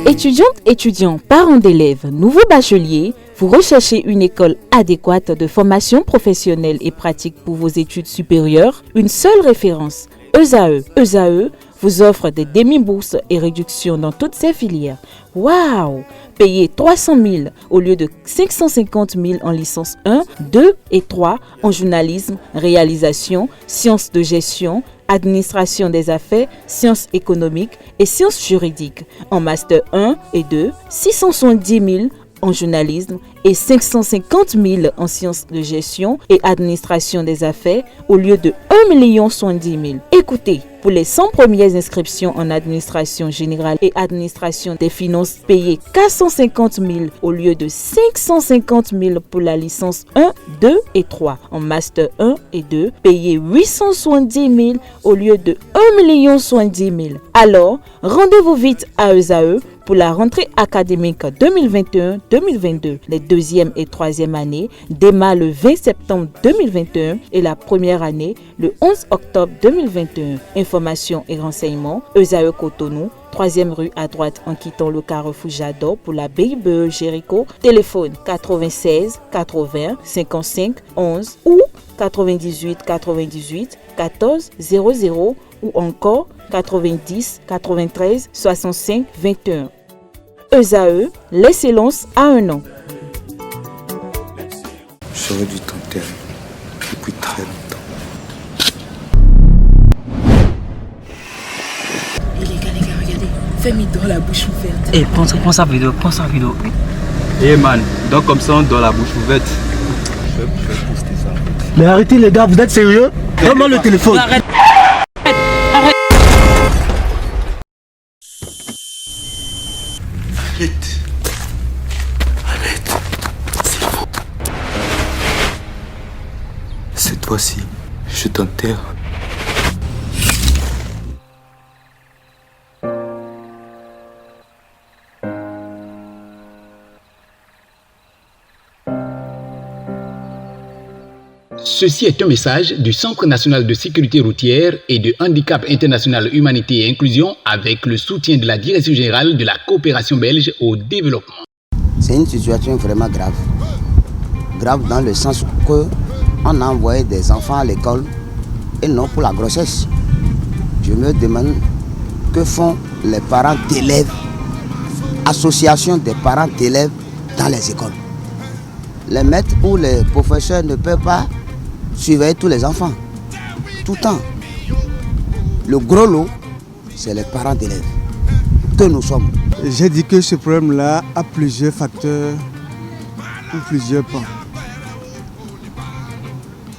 Étudiantes, étudiants, parents d'élèves, nouveaux bacheliers, vous recherchez une école adéquate de formation professionnelle et pratique pour vos études supérieures? Une seule référence, ESAE. ESAE vous offre des demi-bourses et réductions dans toutes ces filières. Waouh! Payez 300 000 au lieu de 550 000 en licence 1, 2 et 3 en journalisme, réalisation, sciences de gestion, administration des affaires, sciences économiques et sciences juridiques. En master 1 et 2, 670 000 en journalisme et 550 000 en sciences de gestion et administration des affaires au lieu de 1 070 000. Écoutez, pour les 100 premières inscriptions en administration générale et administration des finances, payez 450 000 au lieu de 550 000 pour la licence 1, 2 et 3. En master 1 et 2, payez 870 000 au lieu de 1 070 000. Alors, rendez-vous vite à ESAE pour la rentrée académique 2021-2022. Les deuxième et troisième années démarrent le 20 septembre 2021 et la première année le 11 octobre 2021. Informations et renseignements, ESAE Cotonou, 3e rue à droite en quittant le carrefour Jadot pour la BIBE Jéricho. Téléphone 96 80 55 11 ou 98 98 14 00 ou encore 90 93 65 21. ESAE, l'excellence à un an. J'aurais dû t'enterrer depuis très longtemps. Les gars, regardez. Fais-moi dans la bouche ouverte. Eh, prends sa vidéo. Eh man, donc comme ça on doit la bouche ouverte. Je vais poster ça. Mais arrêtez les gars, vous êtes sérieux? Donne-moi le téléphone. Arrête. Arrête, c'est faux. Cette fois-ci, je t'enterre. Ceci est un message du Centre national de sécurité routière et de Handicap International Humanité et Inclusion avec le soutien de la Direction générale de la coopération belge au développement. C'est une situation vraiment grave. Grave dans le sens qu'on a envoyé des enfants à l'école et non pour la grossesse. Je me demande que font les parents d'élèves, associations des parents d'élèves dans les écoles. Les maîtres ou les professeurs ne peuvent pas surveiller tous les enfants, tout le temps. Le gros lot, c'est les parents d'élèves que nous sommes. J'ai dit que ce problème-là a plusieurs facteurs ou plusieurs pans.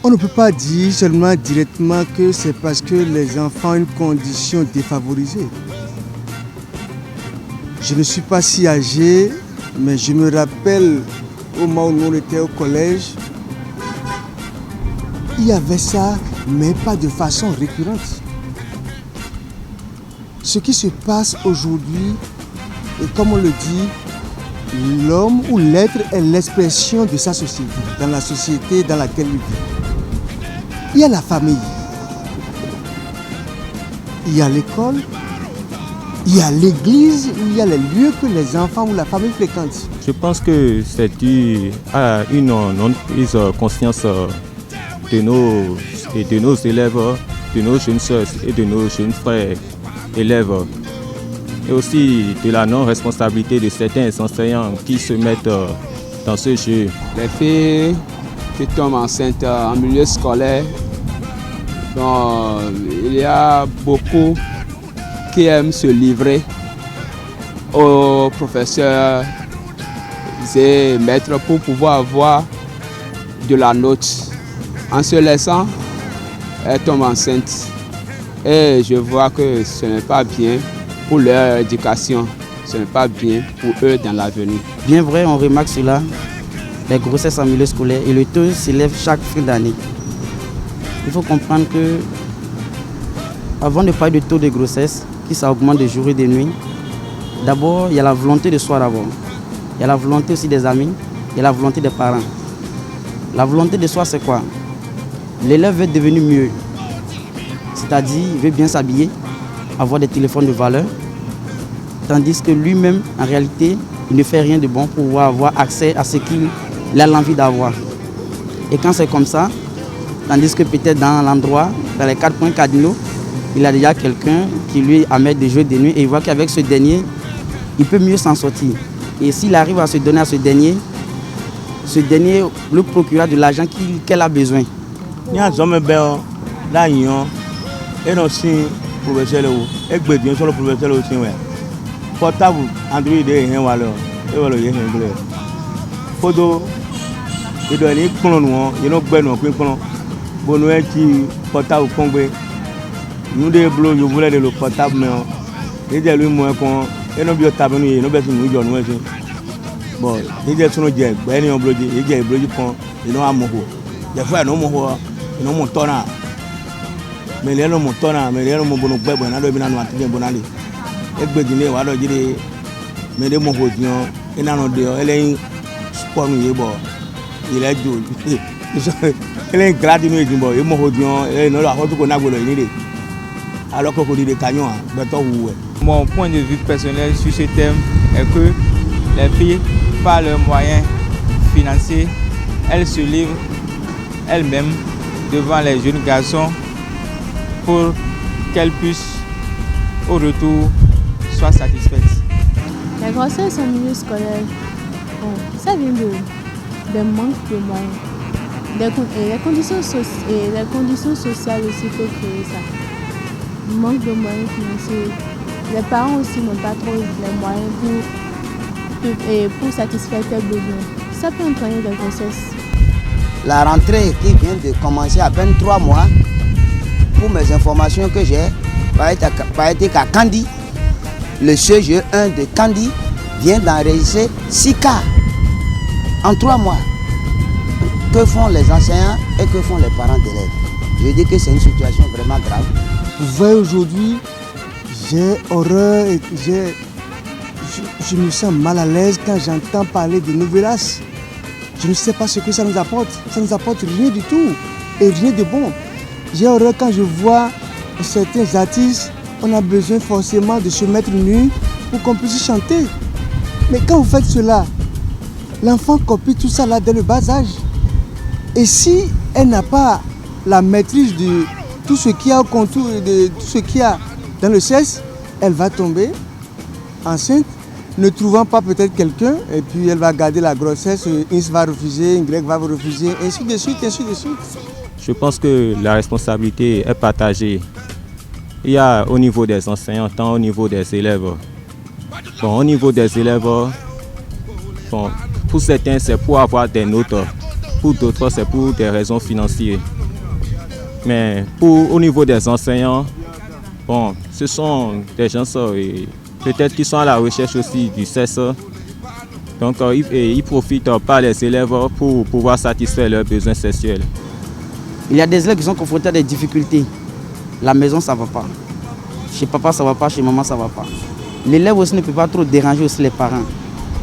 On ne peut pas dire seulement directement que c'est parce que les enfants ont une condition défavorisée. Je ne suis pas si âgé, mais je me rappelle au moment où on était au collège, il y avait ça, mais pas de façon récurrente. Ce qui se passe aujourd'hui, et comme on le dit, l'homme ou l'être est l'expression de sa société, dans la société dans laquelle il vit. Il y a la famille, il y a l'école, il y a l'église, il y a les lieux que les enfants ou la famille fréquentent. Je pense que c'est dû à une non-prise de conscience de nos élèves, de nos jeunes sœurs et de nos jeunes frères élèves. Et aussi de la non-responsabilité de certains enseignants qui se mettent dans ce jeu. Les filles qui tombent enceintes en milieu scolaire, donc, il y a beaucoup qui aiment se livrer aux professeurs et maîtres pour pouvoir avoir de la note. En se laissant, elles tombent enceintes. Et je vois que ce n'est pas bien pour leur éducation, ce n'est pas bien pour eux dans l'avenir. Bien vrai, on remarque cela, les grossesses en milieu scolaire et le taux s'élève chaque fin d'année. Il faut comprendre que, avant de parler de taux de grossesse, qui ça augmente de jour et de nuit, d'abord il y a la volonté de soi d'abord. Il y a la volonté aussi des amis, il y a la volonté des parents. La volonté de soi, c'est quoi? L'élève veut devenir mieux. C'est-à-dire, il veut bien s'habiller, avoir des téléphones de valeur, tandis que lui-même, en réalité, il ne fait rien de bon pour pouvoir avoir accès à ce qu'il a l'envie d'avoir. Et quand c'est comme ça, tandis que peut-être dans l'endroit, dans les 4 points cardinaux, il a déjà quelqu'un qui lui amène des jeux de nuit et il voit qu'avec ce dernier, il peut mieux s'en sortir. Et s'il arrive à se donner à ce dernier le procurera de l'argent qu'elle a besoin. Il y a un homme bel, là, il y a un aussi professeur, et bien sûr le professeur aussi. Portable, Android, et un valeur, et voilà, il y a un bleu. Photo, il doit aller pour nous, il y a un bon nom, bon, nous qui portable Congo. Nous des blocs, je voulais le portable, mais il y a le moins qu'on et nous bien taper nous, nous bien nous jouons nous. Bon, il y a son objet, ben il y a un bloc, il y a un bloc qu'on, il y a un mot. Des fois, nous mourons, nous montons là. Mais les gens montons là, mais les gens montons bon, on a devenu un atelier bon aller. Et que dîner, on va dire, mais les mots dions, et n'en dehors, elle est sport nous bon, il est doux. Elle est gratuit nous dit bon, et mots dions, et nous la route qu'on a voulu l'idée. Alors qu'on dit des canyons, mon point de vue personnel sur ce thème est que les filles, par leurs moyens financiers, elles se livrent elles-mêmes devant les jeunes garçons pour qu'elles puissent, au retour, soient satisfaites. La grossesse en milieu scolaire, bon, ça vient d'un manque de moyens. Les conditions sociales aussi peuvent créer ça. Manque de moyens financiers. Les parents aussi n'ont pas trop les moyens pour satisfaire leurs besoins. Ça peut entraîner des grossesses. La rentrée qui vient de commencer à peine 3 mois, pour mes informations que j'ai, par été qu'à Kandi, le CGE 1 de Kandi vient d'enregistrer 6 cas en 3 mois. Que font les enseignants et que font les parents d'élèves? Je dis que c'est une situation vraiment grave. Vous voyez aujourd'hui, j'ai horreur et je me sens mal à l'aise quand j'entends parler de Novelas. Je ne sais pas ce que ça nous apporte. Ça ne nous apporte rien du tout et rien de bon. J'ai horreur quand je vois certains artistes, on a besoin forcément de se mettre nu pour qu'on puisse chanter. Mais quand vous faites cela, l'enfant copie tout ça là dès le bas âge. Et si elle n'a pas la maîtrise de tout ce qu'il y a au contour, de tout ce qu'il y a dans le sexe, elle va tomber enceinte, ne trouvant pas peut-être quelqu'un, et puis elle va garder la grossesse, X va refuser, Y va refuser, ainsi de suite, ainsi de suite. Je pense que la responsabilité est partagée. Il y a au niveau des enseignants, tant au niveau des élèves. Bon, au niveau des élèves, bon, pour certains c'est pour avoir des notes, pour d'autres c'est pour des raisons financières. Mais au niveau des enseignants, bon, ce sont des gens peut-être qui sont à la recherche aussi du sexe. Donc ils profitent par les élèves pour pouvoir satisfaire leurs besoins sexuels. Il y a des élèves qui sont confrontés à des difficultés. La maison, ça ne va pas. Chez papa, ça ne va pas. Chez maman, ça ne va pas. L'élève aussi ne peut pas trop déranger aussi les parents.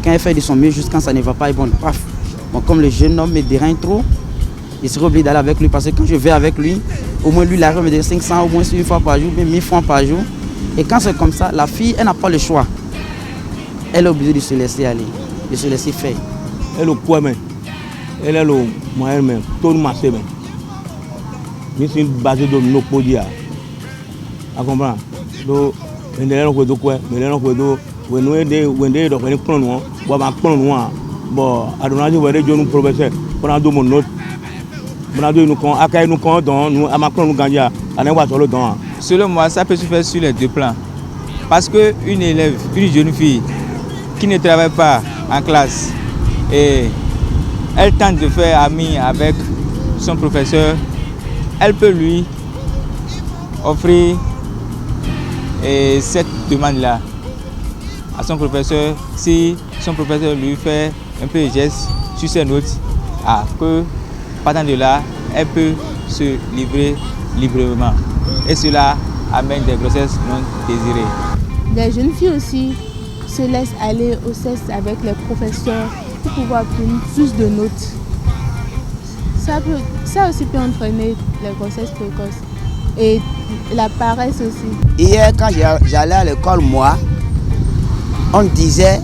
Quand il fait de son mieux, juste quand ça ne va pas, bon, paf. Bon, comme le jeune homme me dérange trop, il serait obligé d'aller avec lui parce que quand je vais avec lui, au moins lui, il arrive à me dire 500 au moins une fois par jour, bien 1000 fois par jour. Et quand c'est comme ça, la fille, elle n'a pas le choix. Elle est obligée de se laisser aller, de se laisser faire. Elle est le poids même. Elle est le moyen même. Tout le marché même. Mais c'est une base de nos produits. À comprendre. Donc, on est là pour tout quoi. Mais là pour tout. On est là pour prendre nous. On va prendre nous. Bon, à donner je vais dire nous professeur. Prendre mon note. Prendre nous quand accueillir nous quand dans nous à prendre nous gagner. À ne pas sur le temps. Selon moi, ça peut se faire sur les deux plans. Parce que une élève, une jeune fille qui ne travaille pas en classe et elle tente de faire ami avec son professeur, elle peut lui offrir cette demande-là à son professeur si son professeur lui fait un peu de geste sur ses notes, que partant de là, elle peut se livrer librement. Et cela amène des grossesses non désirées. Les jeunes filles aussi se laissent aller au sexe avec les professeurs pour pouvoir obtenir plus de notes. Ça aussi peut entraîner les grossesses précoces et la paresse aussi. Hier, quand j'allais à l'école, moi, on disait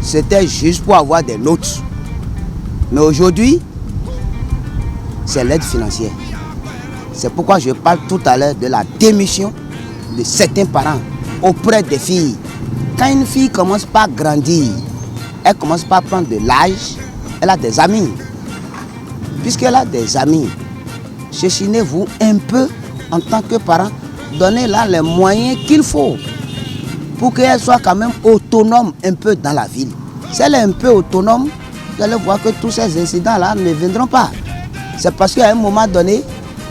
c'était juste pour avoir des notes. Mais aujourd'hui, c'est l'aide financière. C'est pourquoi je parle tout à l'heure de la démission de certains parents auprès des filles. Quand une fille commence par grandir, elle commence par prendre de l'âge, elle a des amis. Puisqu'elle a des amis, chéchinez-vous un peu en tant que parent, donnez-la les moyens qu'il faut pour qu'elle soit quand même autonome un peu dans la ville. Si elle est un peu autonome, vous allez voir que tous ces incidents-là ne viendront pas. C'est parce qu'à un moment donné,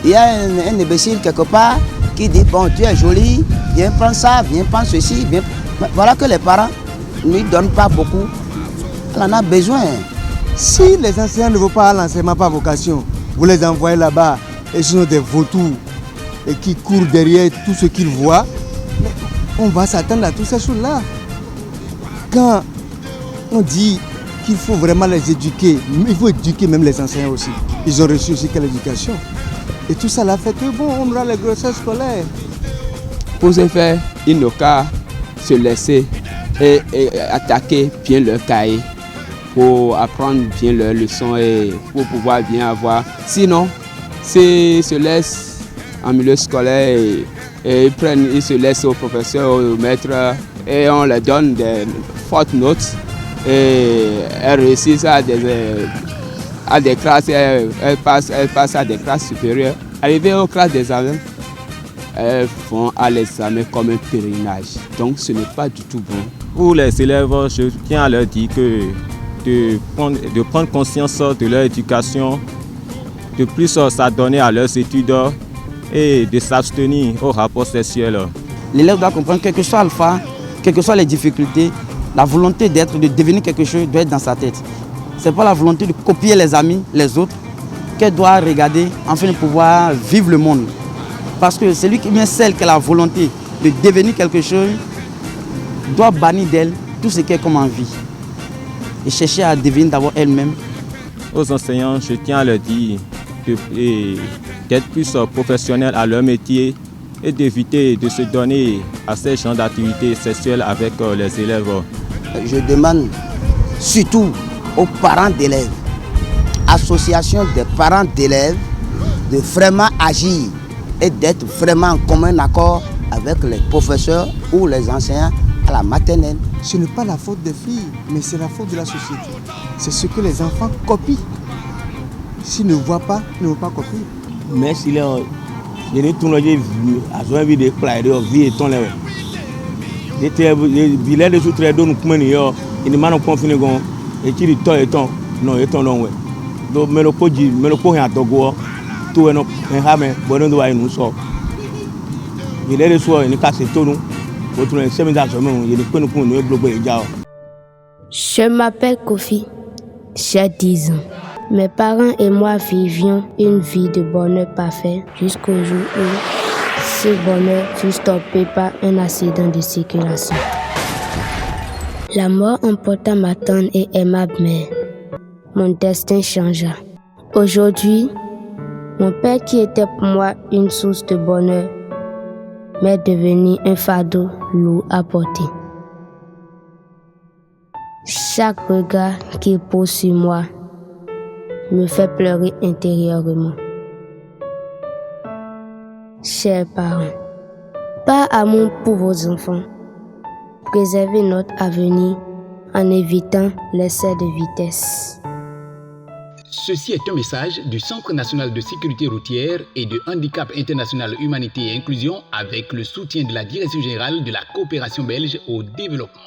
il y a un imbécile quelque part qui dit « Bon, tu es jolie, viens prendre ça, viens prendre ceci, viens... » Voilà que les parents ne lui donnent pas beaucoup. Elle en a besoin. Si les enseignants ne vont pas à l'enseignement par vocation, vous les envoyez là-bas et ce sont des vautours et qui courent derrière tout ce qu'ils voient, on va s'attendre à toutes ces choses-là. Quand on dit qu'il faut vraiment les éduquer, il faut éduquer même les enseignants aussi. Ils ont reçu aussi quelle éducation. Et tout ça là fait que bon, on aura les grossesses scolaires. Pour ce faire, il n'a qu'à se laisser et attaquer bien leur cahier pour apprendre bien leurs leçons et pour pouvoir bien avoir. Sinon, s'ils se laissent en milieu scolaire et ils se laissent aux professeurs, aux maîtres et on leur donne des fortes notes et elles réussissent à des classes, elles passent à des classes supérieures. Arrivées aux classes d'examen, elles font à l'examen comme un pèlerinage. Donc ce n'est pas du tout bon. Pour les élèves, je tiens à leur dire que de prendre conscience de leur éducation, de plus s'adonner à leurs études et de s'abstenir au rapport sexuel. L'élève doit comprendre quel que soit alpha, quelles que soient les difficultés, la volonté de devenir quelque chose doit être dans sa tête. Ce n'est pas la volonté de copier les amis, les autres, qu'elle doit regarder afin de pouvoir vivre le monde. Parce que celui qui vient celle qui a la volonté de devenir quelque chose doit bannir d'elle tout ce qu'elle a comme envie et chercher à devenir d'abord elle-même. Aux enseignants, je tiens à leur dire d'être plus professionnels à leur métier et d'éviter de se donner à ces genres d'activités sexuelles avec les élèves. Je demande surtout aux parents d'élèves, association des parents d'élèves, de vraiment agir et d'être vraiment en commun accord avec les professeurs ou les enseignants à la maternelle. Ce n'est pas la faute des filles, mais c'est la faute de la société. C'est ce que les enfants copient. S'ils ne voient pas, ils ne vont pas copier. Mais s'il est tout le monde a envie de clairer vie et ton level. Il est sous très don nous il ne m'a confiné et qui dit toi et ton non et ton long donc mais le pot à Togo tout un rame bon doit nous sort. Il est soir il casse tout nous autour de 7 minutes il est nous pour nous bloquer déjà. Je m'appelle Kofi, j'ai 10 ans. Mes parents et moi vivions une vie de bonheur parfait jusqu'au jour où ce bonheur fut stoppé par un accident de circulation. La mort emporta ma tendre et aimable mère. Mon destin changea. Aujourd'hui, mon père qui était pour moi une source de bonheur m'est devenu un fardeau lourd à porter. Chaque regard qu'il pose sur moi me fait pleurer intérieurement. Chers parents, par amour pour vos enfants, préservez notre avenir en évitant l'excès de vitesse. Ceci est un message du Centre national de sécurité routière et de handicap international humanité et inclusion avec le soutien de la Direction générale de la coopération belge au développement.